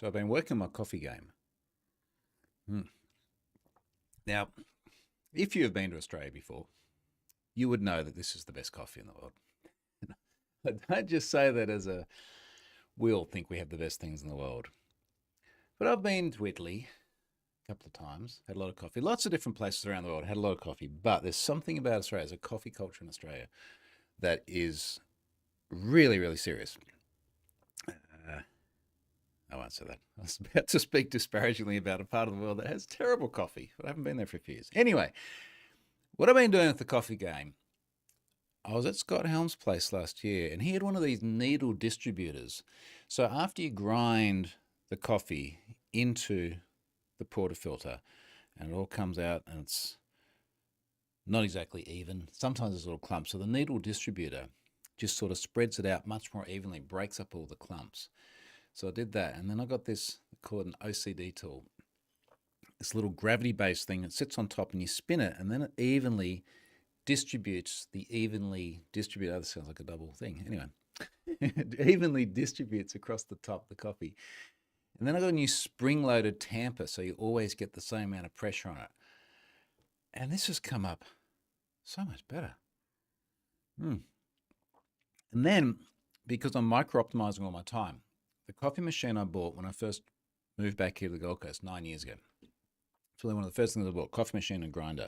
So I've been working my coffee game. Hmm. Now, if you have been to Australia before, you would know that this is the best coffee in the world. I don't just say that as a we all think we have the best things in the world. But I've been to Italy a couple of times, had a lot of coffee. Lots of different places around the world had a lot of coffee. But there's something about Australia, there's a coffee culture in Australia that is really, really serious. Uh, I won't say that. I was about to speak disparagingly about a part of the world that has terrible coffee, but I haven't been there for a few years. Anyway, what I've been doing with the coffee game, I was at Scott Helm's place last year and he had one of these needle distributors. So after you grind the coffee into the portafilter and it all comes out and it's not exactly even, sometimes there's little clumps. So the needle distributor just sort of spreads it out much more evenly, breaks up all the clumps. So I did that and then I got this called an OCD tool. This little gravity-based thing that sits on top and you spin it and then it evenly distributes the evenly distributed. Oh, this sounds like a double thing. Anyway, it evenly distributes across the top the coffee. And then I got a new spring-loaded tamper, so you always get the same amount of pressure on it. And this has come up so much better. Mm. And then, because I'm micro-optimizing all my time, the coffee machine I bought when I first moved back here to the Gold Coast 9 years ago, it's really one of the first things I bought, coffee machine and grinder.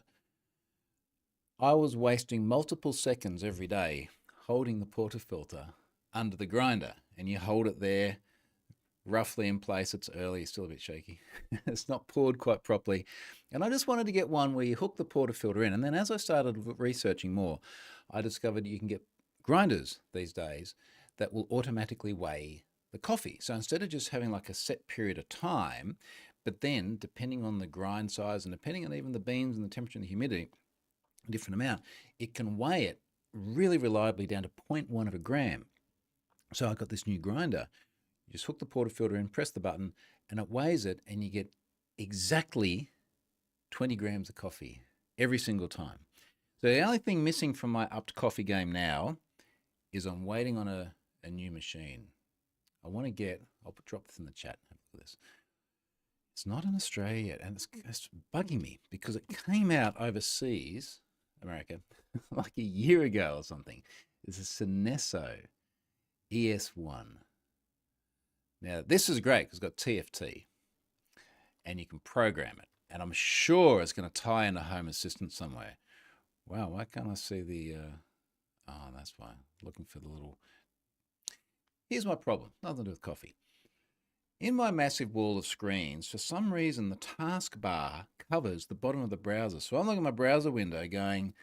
I was wasting multiple seconds every day holding the portafilter under the grinder, and you hold it there roughly in place. It's early, it's still a bit shaky. It's not poured quite properly. And I just wanted to get one where you hook the portafilter in. And then as I started researching more, I discovered you can get grinders these days that will automatically weigh the coffee. So instead of just having like a set period of time, but then depending on the grind size and depending on even the beans and the temperature and the humidity, different amount, it can weigh it really reliably down to 0.1 of a gram. So I got this new grinder. You just hook the portafilter in, press the button, and it weighs it, and you get exactly 20 grams of coffee every single time. So the only thing missing from my upped coffee game now is I'm waiting on a new machine. I want to get, I'll drop this in the chat. Have a look at this. It's not in Australia yet, and it's bugging me because it came out overseas, America, like a year ago or something. It's a Synesso ES1. Now, this is great because it's got TFT, and you can program it. And I'm sure it's going to tie into Home Assistant somewhere. Wow, why can't I see the... oh, that's why. Looking for the little... Here's my problem. Nothing to do with coffee. In my massive wall of screens, for some reason, the taskbar covers the bottom of the browser. So I'm looking at my browser window going,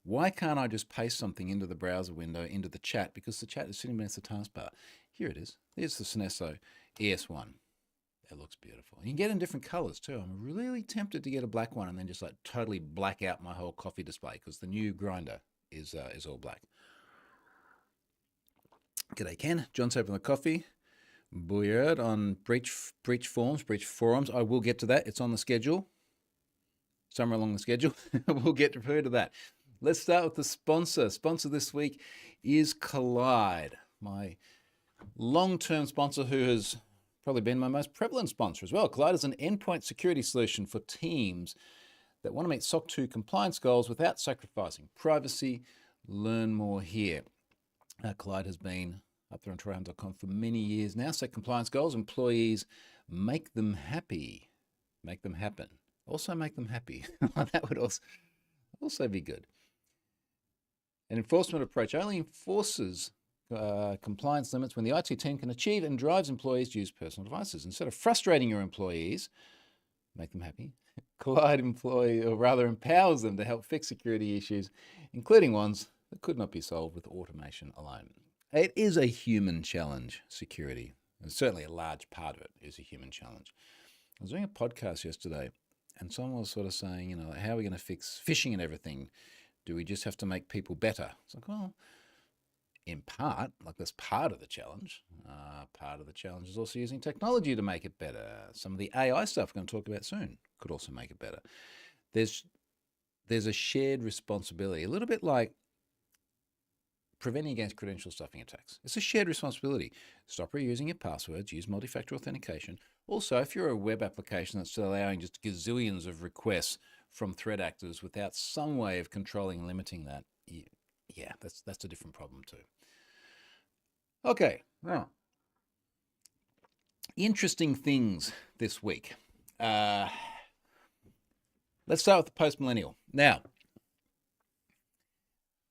why can't I just paste something into the browser window, into the chat? Because the chat is sitting beneath the taskbar. Here it is. Here's the Synesso ES1. It looks beautiful. You can get it in different colors too. I'm really tempted to get a black one and then just like totally black out my whole coffee display because the new grinder is all black. G'day, Ken. John's open the coffee. Bouillard on breach forums. I will get to that. It's on the schedule. Somewhere along the schedule. We'll get to that. Let's start with the sponsor. Sponsor this week is Collide, my long-term sponsor who has probably been my most prevalent sponsor as well. Collide is an endpoint security solution for teams that want to meet SOC 2 compliance goals without sacrificing privacy. Learn more here. Collide has been up there on tryhard.com for many years now. Set compliance goals, employees, make them happy, make them happen. Also make them happy. That would also be good. An enforcement approach only enforces compliance limits when the IT team can achieve and drives employees to use personal devices. Instead of frustrating your employees, make them happy. Collide empowers them to help fix security issues, including ones that could not be solved with automation alone. It is a human challenge, security, and certainly a large part of it is a human challenge. I was doing a podcast yesterday, and someone was sort of saying, how are we going to fix phishing and everything? Do we just have to make people better? It's like, well, in part, like that's part of the challenge. Part of the challenge is also using technology to make it better. Some of the AI stuff we're going to talk about soon could also make it better. There's a shared responsibility, a little bit like preventing against credential stuffing attacks. It's a shared responsibility. Stop reusing your passwords, use multi-factor authentication. Also, if you're a web application that's allowing just gazillions of requests from threat actors without some way of controlling and limiting that, yeah, that's a different problem too. Okay, now, interesting things this week. Let's start with the post-millennial. Now,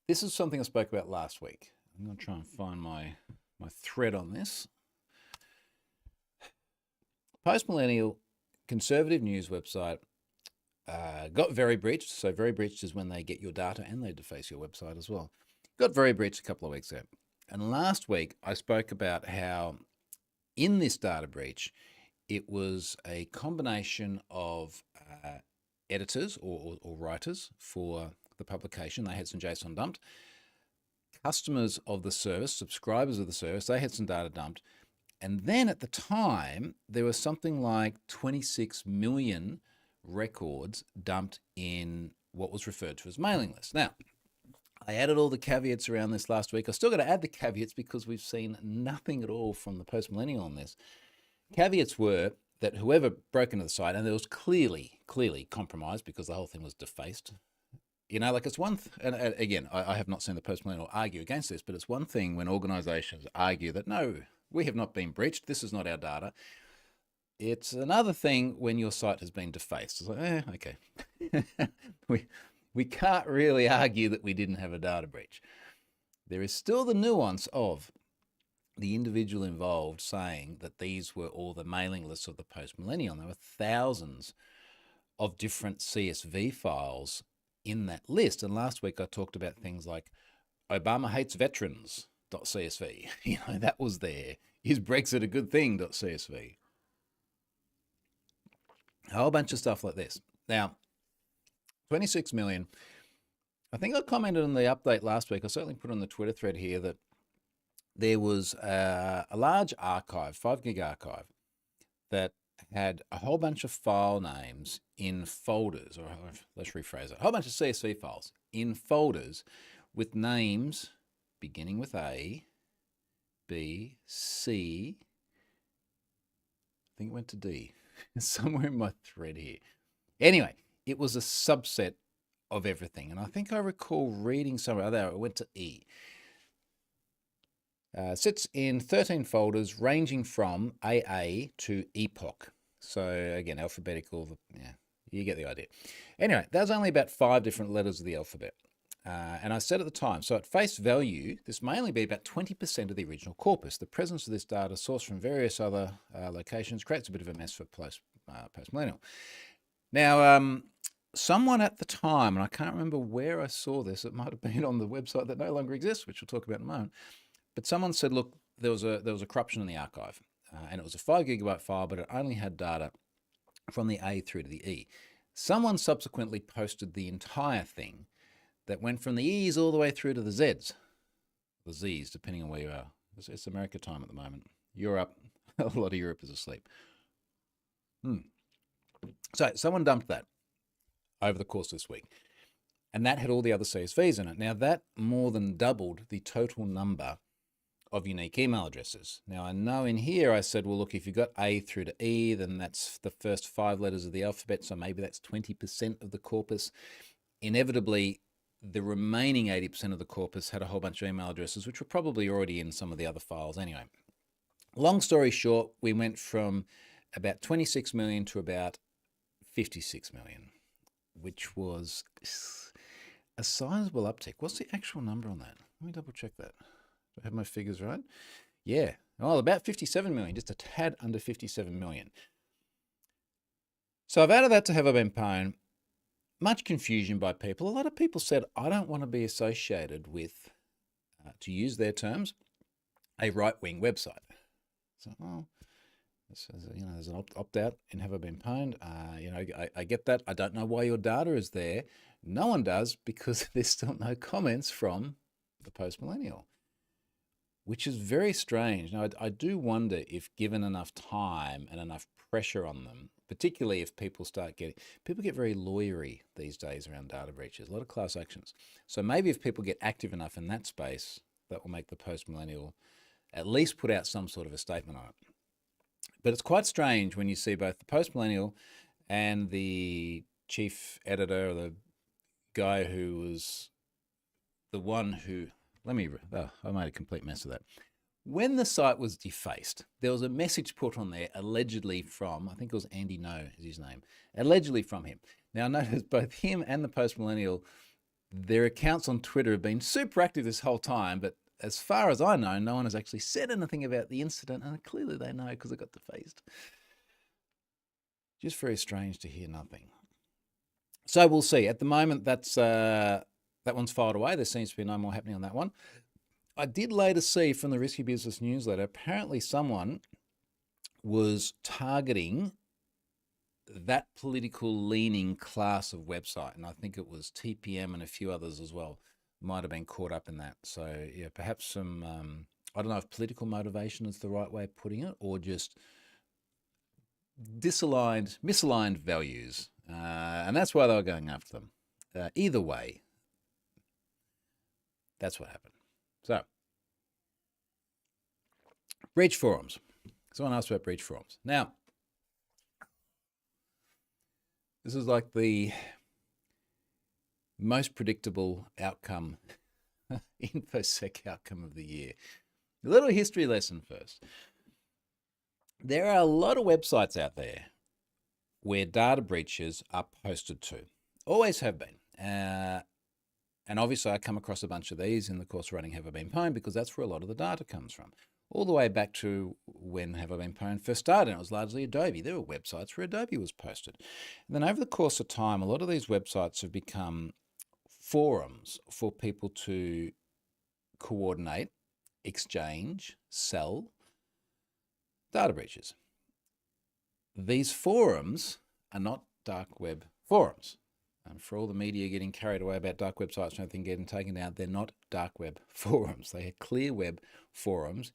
this is something I spoke about last week. I'm going to try and find my thread on this. Post-millennial conservative news website got very breached. So very breached is when they get your data and they deface your website as well. Got very breached a couple of weeks ago. And last week I spoke about how in this data breach, it was a combination of editors or writers for the publication. They had some JSON dumped. Customers of the service, subscribers of the service, they had some data dumped. And then at the time, there was something like 26 million records dumped in what was referred to as mailing lists. Now, I added all the caveats around this last week. I still got to add the caveats because we've seen nothing at all from the post-millennial on this. Caveats were that whoever broke into the site, and there was clearly compromised because the whole thing was defaced. You know, like it's one, and again, I have not seen the post-millennial argue against this, but it's one thing when organizations argue that, no, we have not been breached, this is not our data. It's another thing when your site has been defaced. It's like, okay. we can't really argue that we didn't have a data breach. There is still the nuance of the individual involved saying that these were all the mailing lists of the post-millennial. There were thousands of different CSV files in that list. And last week I talked about things like Obama hates veterans.csv. You know, that was there. Is Brexit a good thing.csv? A whole bunch of stuff like this. Now, 26 million. I think I commented on the update last week. I certainly put on the Twitter thread here that there was a large archive, 5 gig archive, that had a whole bunch of file names in folders, or let's rephrase it, a whole bunch of CSV files in folders with names beginning with A, B, C, I think it went to D, somewhere in my thread here. Anyway, it was a subset of everything. And I think I recall reading somewhere, it went to E. Sits in 13 folders ranging from AA to epoch. So again, alphabetical, yeah, you get the idea. Anyway, that was only about 5 different letters of the alphabet. And I said at the time, so at face value, this may only be about 20% of the original corpus. The presence of this data sourced from various other locations creates a bit of a mess for post-millennial. Now, someone at the time, and I can't remember where I saw this, it might have been on the website that no longer exists, which we'll talk about in a moment, but someone said, look, there was a corruption in the archive, and it was a 5 gigabyte file, but it only had data from the A through to the E. Someone subsequently posted the entire thing that went from the E's all the way through to the Z's, the Z's, depending on where you are. It's America time at the moment. Europe, a lot of Europe is asleep. So someone dumped that over the course of this week, and that had all the other CSVs in it. Now that more than doubled the total number of unique email addresses. Now I know in here I said, well, look, if you've got A through to E, then that's the first 5 letters of the alphabet, so maybe that's 20% of the corpus. Inevitably, the remaining 80% of the corpus had a whole bunch of email addresses, which were probably already in some of the other files anyway. Long story short, we went from about 26 million to about 56 million, which was a sizable uptick. What's the actual number on that? Let me double check that. Do I have my figures right? Yeah. Well, about 57 million, just a tad under 57 million. So I've added that to Have I Been Pwned. Much confusion by people. A lot of people said, I don't want to be associated with, to use their terms, a right-wing website. So, well, there's an opt-out in Have I Been Pwned. I get that. I don't know why your data is there. No one does, because there's still no comments from the post-millennial, which is very strange. Now, I do wonder if given enough time and enough pressure on them, particularly if people get very lawyery these days around data breaches, a lot of class actions. So maybe if people get active enough in that space, that will make the Post-Millennial at least put out some sort of a statement on it. But it's quite strange when you see both the Post-Millennial and the chief editor, or the guy who was the one who, I made a complete mess of that. When the site was defaced, there was a message put on there allegedly from, I think it was Andy No is his name, allegedly from him. Now notice both him and the Post-Millennial, their accounts on Twitter have been super active this whole time, but as far as I know, no one has actually said anything about the incident, and clearly they know because it got defaced. Just very strange to hear nothing. So we'll see. At the moment, that one's filed away. There seems to be no more happening on that one. I did later see from the Risky Business newsletter, apparently someone was targeting that political leaning class of website, and I think it was TPM and a few others as well might have been caught up in that. So yeah, perhaps some, I don't know if political motivation is the right way of putting it, or just misaligned values. And that's why they were going after them. Either way, that's what happened. So, breach forums. Someone asked about breach forums. Now, this is like the most predictable outcome, InfoSec outcome of the year. A little history lesson first. There are a lot of websites out there where data breaches are posted to. Always have been. And obviously I come across a bunch of these in the course of running Have I Been Pwned, because that's where a lot of the data comes from. All the way back to when Have I Been Pwned first started, and it was largely Adobe. There were websites where Adobe was posted. And then over the course of time, a lot of these websites have become forums for people to coordinate, exchange, sell data breaches. These forums are not dark web forums. And for all the media getting carried away about dark websites and everything getting taken down, they're not dark web forums. They are clear web forums.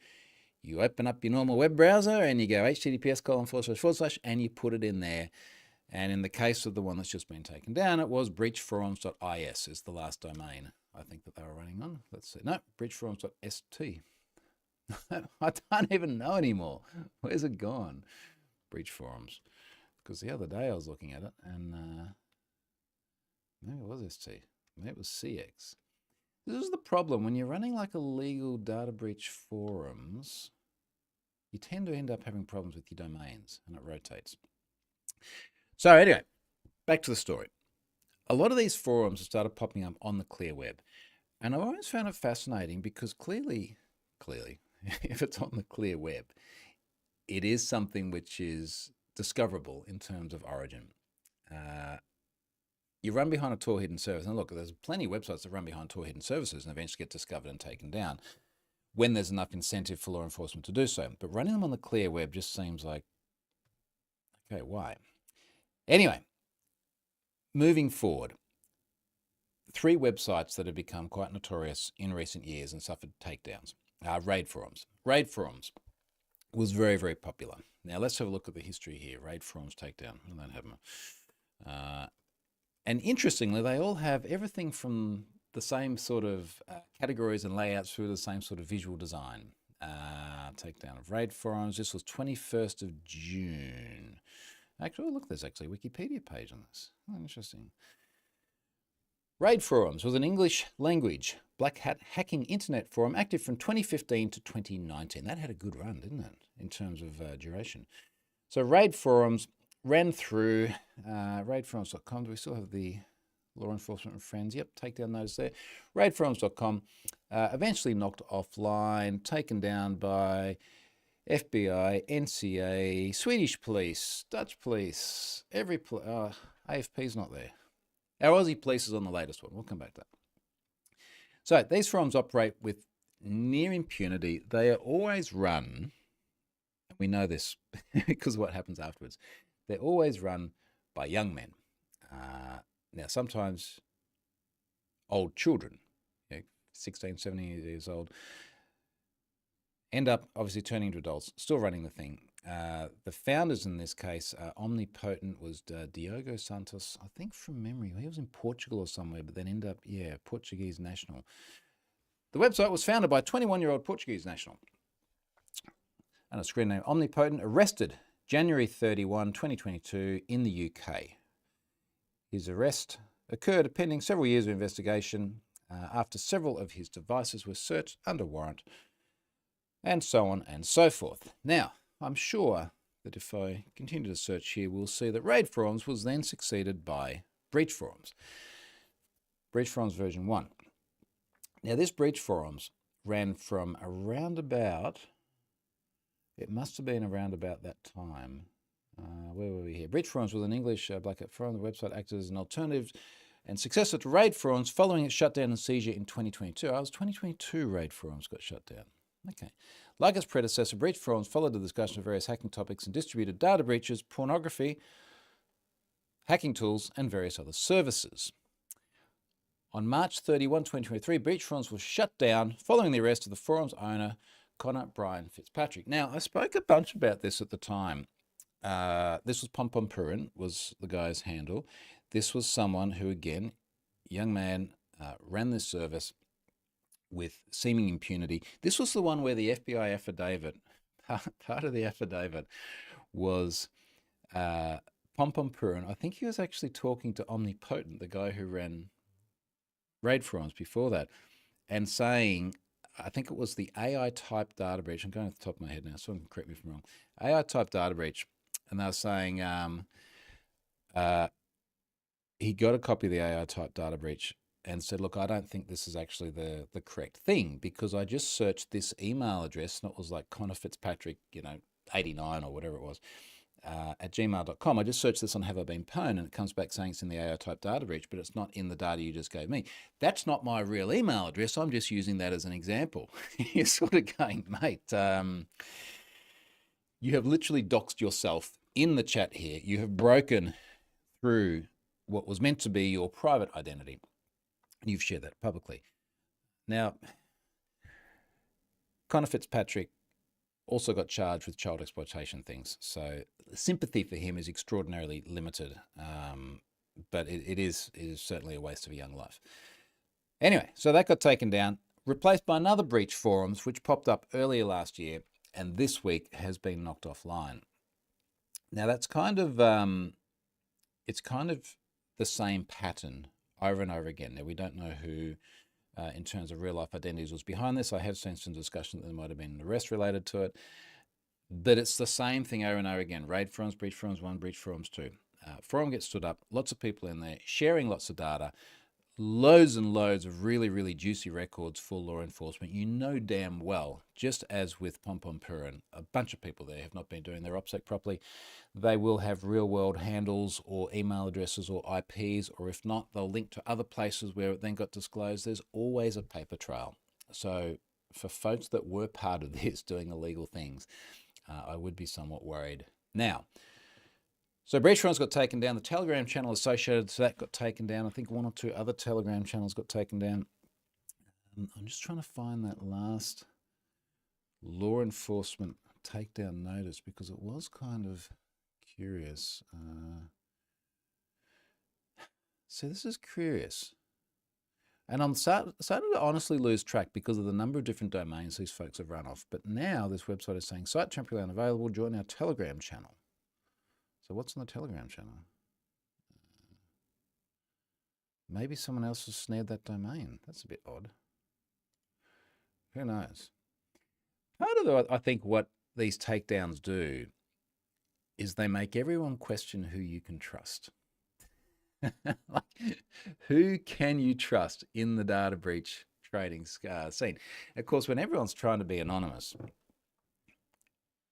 You open up your normal web browser and you go https:// and you put it in there. And in the case of the one that's just been taken down, it was breachforums.is is the last domain I think that they were running on. Let's see. No, breachforums.st. I don't even know anymore. Where's it gone? Breach forums. Because the other day I was looking at it and maybe it was ST. Maybe it was CX. This is the problem. When you're running like illegal data breach forums, you tend to end up having problems with your domains and it rotates. So anyway, back to the story. A lot of these forums have started popping up on the clear web. And I've always found it fascinating because clearly, if it's on the clear web, it is something which is discoverable in terms of origin. You run behind a Tor hidden service. And look, there's plenty of websites that run behind Tor hidden services and eventually get discovered and taken down when there's enough incentive for law enforcement to do so. But running them on the clear web just seems like, okay, why? Anyway, moving forward, 3 websites that have become quite notorious in recent years and suffered takedowns are raid forums. Raid forums was very, very popular. Now let's have a look at the history here. Raid forums takedown. I don't have them. And interestingly, they all have everything from the same sort of categories and layouts through the same sort of visual design. Takedown of raid forums. This was 21st of June. Actually, look, there's actually a Wikipedia page on this. Oh, interesting. Raid forums was an English language black hat hacking internet forum active from 2015 to 2019. That had a good run, didn't it, in terms of duration? So raid forums ran through raidforums.com. Do we still have the law enforcement and friends? Yep, takedown notice there. Raidforums.com, eventually knocked offline, taken down by FBI, NCA, Swedish police, Dutch police, AFP's not there. Our Aussie police is on the latest one. We'll come back to that. So these forums operate with near impunity. They are always run, and we know this because of what happens afterwards, they're always run by young men. Now, sometimes old children, 16, 17 years old, end up obviously turning into adults, still running the thing. The founders in this case, omnipotent, was Diogo Santos, I think from memory. He was in Portugal or somewhere, but then ended up, Portuguese national. The website was founded by a 21-year-old Portuguese national. And a screen name, Omnipotent, arrested January 31, 2022 in the UK. His arrest occurred pending several years of investigation after several of his devices were searched under warrant, and so on and so forth. Now, I'm sure that if I continue to search here, we'll see that Raid Forums was then succeeded by Breach Forums. Breach Forums version 1. Now, this Breach Forums ran from around about, it must have been around about that time. Where were we here? Breach Forums was an English black hat forum. The website acted as an alternative and successor to Raid Forums following its shutdown and seizure in 2022. It was 2022 Raid Forums got shut down. Okay. Like its predecessor, Breach Forums followed the discussion of various hacking topics and distributed data breaches, pornography, hacking tools, and various other services. On March 31, 2023, Breach Forums was shut down following the arrest of the forum's owner, Connor Brian Fitzpatrick. Now, I spoke a bunch about this at the time. This was Pom Pom Purin, was the guy's handle. This was someone who, again, young man, ran this service with seeming impunity. This was the one where the FBI affidavit, part of the affidavit was Pom Pom Purin. I think he was actually talking to Omnipotent, the guy who ran Raid Forums before that, and saying, I think it was the AI type data breach. I'm going off the top of my head now, so someone can correct me if I'm wrong. AI type data breach. And they were saying he got a copy of the AI type data breach and said, look, I don't think this is actually the correct thing, because I just searched this email address and it was like Connor Fitzpatrick, 89 or whatever it was, at gmail.com. I just searched this on Have I Been Pwned, and it comes back saying it's in the AI type data breach, but it's not in the data you just gave me. That's not my real email address. I'm just using that as an example. You're sort of going, mate, you have literally doxed yourself in the chat here. You have broken through what was meant to be your private identity. You've shared that publicly. Now, Connor Fitzpatrick also got charged with child exploitation things. So sympathy for him is extraordinarily limited, but it is certainly a waste of a young life. Anyway, so that got taken down, replaced by another Breach Forums, which popped up earlier last year, and this week has been knocked offline. Now that's kind of, it's kind of the same pattern over and over again. Now we don't know who, in terms of real life identities, was behind this. I have seen some discussion that there might have been an arrest related to it, but it's the same thing over and over again. Raid Forums, Breach Forums 1, Breach Forums 2. Forum gets stood up, lots of people in there, sharing lots of data, loads and loads of really, really juicy records for law enforcement. You know damn well, just as with Pom Pom Purin, a bunch of people there have not been doing their OPSEC properly. They will have real world handles or email addresses or IPs, or if not, they'll link to other places where it then got disclosed. There's always a paper trail. So for folks that were part of this doing illegal things, I would be somewhat worried. Now, so Breach Forums got taken down. The Telegram channel associated to that got taken down. I think one or two other Telegram channels got taken down. I'm just trying to find that last law enforcement takedown notice, because it was kind of curious. So this is curious. And I'm starting to honestly lose track because of the number of different domains these folks have run off. But now this website is saying site temporarily unavailable. Join our Telegram channel. So what's on the Telegram channel? Maybe someone else has snared that domain. That's a bit odd. Who knows? Part of I think what these takedowns do is they make everyone question who you can trust. Like, who can you trust in the data breach trading scene? Of course, when everyone's trying to be anonymous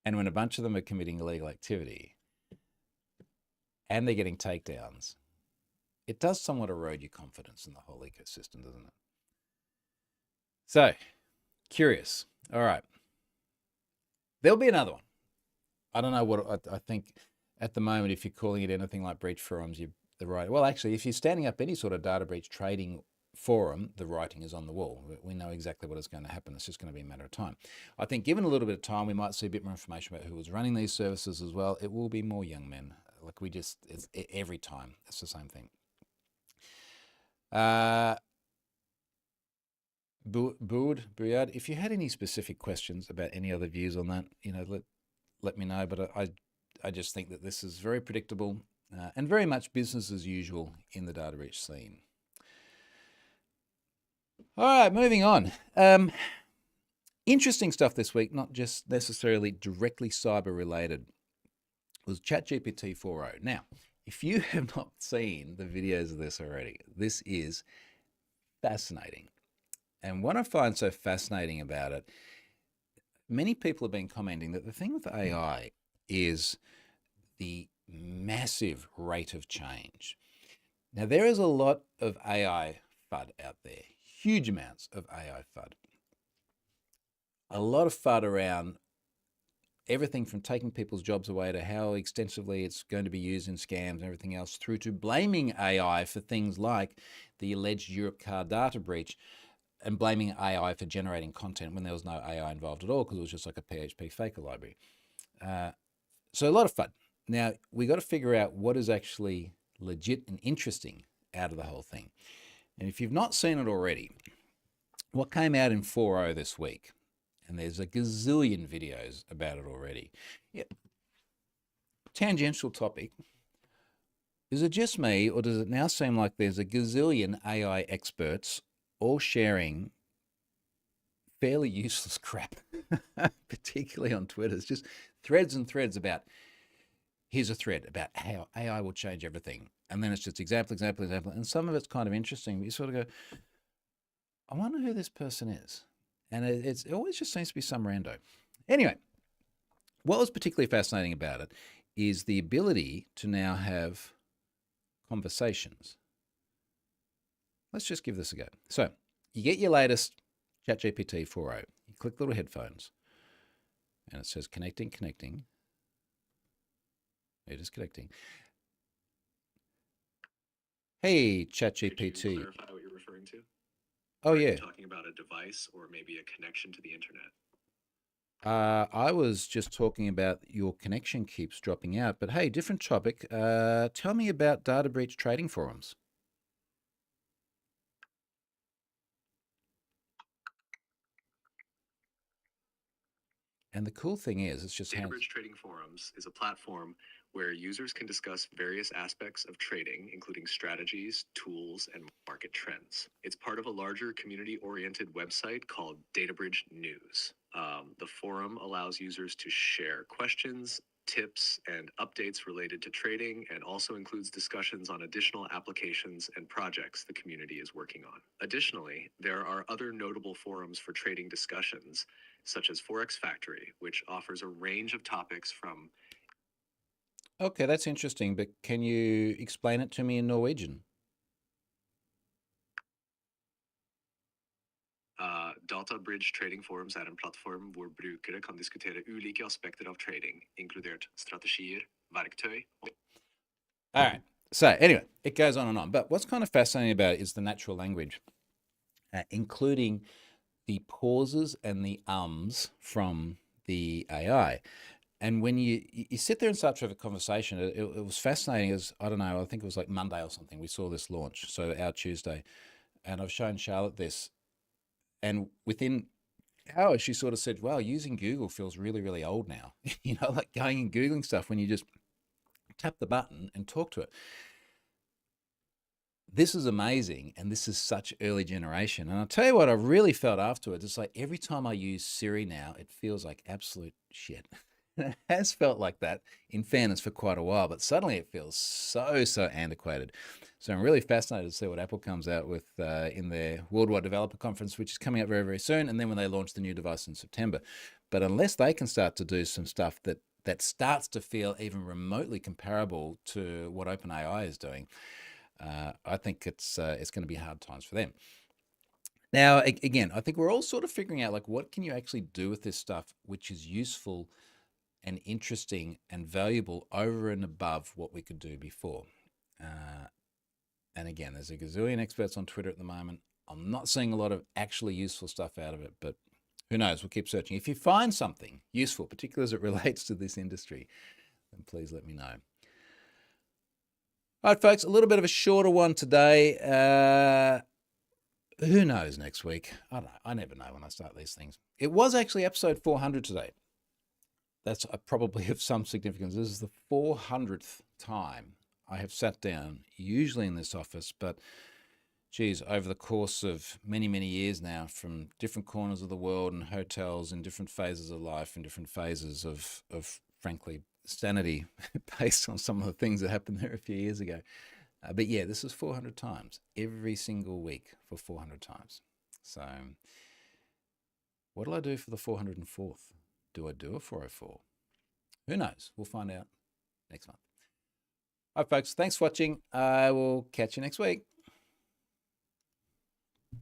and when a bunch of them are committing illegal activity, and they're getting takedowns, it does somewhat erode your confidence in the whole ecosystem, doesn't it? So, curious. All right. There'll be another one. I don't know what, I think at the moment, if you're calling it anything like Breach Forums, you're the right. Well, actually, if you're standing up any sort of data breach trading forum, the writing is on the wall. We know exactly what is going to happen. It's just going to be a matter of time. I think given a little bit of time, we might see a bit more information about who was running these services as well. It will be more young men. Like it's every time, it's the same thing. Buyard, if you had any specific questions about any other views on that, let me know. But I just think that this is very predictable and very much business as usual in the data breach scene. All right, moving on. Interesting stuff this week, not just necessarily directly cyber related, was ChatGPT 4.0. Now, if you have not seen the videos of this already, this is fascinating. And what I find so fascinating about it, many people have been commenting that the thing with AI is the massive rate of change. Now, there is a lot of AI FUD out there, huge amounts of AI FUD. A lot of FUD around everything from taking people's jobs away to how extensively it's going to be used in scams and everything else, through to blaming AI for things like the alleged Europcar data breach and blaming AI for generating content when there was no AI involved at all because it was just like a PHP faker library. So a lot of FUD. Now, we got to figure out what is actually legit and interesting out of the whole thing. And if you've not seen it already, what came out in 4.0 this week, and there's a gazillion videos about it already. Yeah. Tangential topic. Is it just me, or does it now seem like there's a gazillion AI experts all sharing fairly useless crap, particularly on Twitter? It's just threads and threads about, here's a thread about how AI will change everything. And then it's just example. And some of it's kind of interesting, but you sort of go, I wonder who this person is. And it always just seems to be some rando. Anyway, what was particularly fascinating about it is the ability to now have conversations. Let's just give this a go. So you get your latest ChatGPT 4.0. You click little headphones, and it says connecting. It is connecting. Hey, ChatGPT. Could you clarify what you're referring to? Oh, Are yeah. you talking about a device or maybe a connection to the internet? I was just talking about your connection keeps dropping out, but hey, different topic. Tell me about data breach trading forums. And the cool thing is, it's just DataBridge Trading Forums is a platform where users can discuss various aspects of trading, including strategies, tools, and market trends. It's part of a larger community-oriented website called DataBridge News. The forum allows users to share questions, tips, and updates related to trading, and also includes discussions on additional applications and projects the community is working on. Additionally, there are other notable forums for trading discussions, such as Forex Factory, which offers a range of topics from... Okay, that's interesting, but can you explain it to me in Norwegian? Databridge Trading Forums er en plattform hvor brukere kan diskutere ulike aspekter av trading, inkludert strategier, verktøy. All right. So anyway, it goes on and on. But what's kind of fascinating about it is the natural language, including the pauses and the ums from the AI. And when you sit there and start to have a conversation, it was fascinating. As I don't know, I think it was like Monday or something. We saw this launch, so our Tuesday, and I've shown Charlotte this, and within hours she sort of said, "Wow, using Google feels really, really old now." Like going and Googling stuff when you just tap the button and talk to it. This is amazing, and this is such early generation. And I'll tell you what, I really felt afterwards. It's like every time I use Siri now, it feels like absolute shit. It has felt like that, in fairness, for quite a while, but suddenly it feels so antiquated. So I'm really fascinated to see what Apple comes out with in their Worldwide Developer Conference, which is coming up very, very soon, and then when they launch the new device in September. But unless they can start to do some stuff that starts to feel even remotely comparable to what OpenAI is doing, I think it's going to be hard times for them. Now, again, I think we're all sort of figuring out, like, what can you actually do with this stuff which is useful and interesting and valuable over and above what we could do before. And again, there's a gazillion experts on Twitter at the moment. I'm not seeing a lot of actually useful stuff out of it, but who knows? We'll keep searching. If you find something useful, particularly as it relates to this industry, then please let me know. All right, folks, a little bit of a shorter one today. who knows next week? I don't know. I never know when I start these things. It was actually episode 400 today. That's probably of some significance. This is the 400th time I have sat down, usually in this office, but geez, over the course of many, many years now, from different corners of the world and hotels in different phases of life and different phases of frankly, sanity based on some of the things that happened there a few years ago. But yeah, this is 400 times, every single week for 400 times. So what'll I do for the 404th? Do I do a 404? Who knows? We'll find out next month. All right, folks, thanks for watching. I will catch you next week.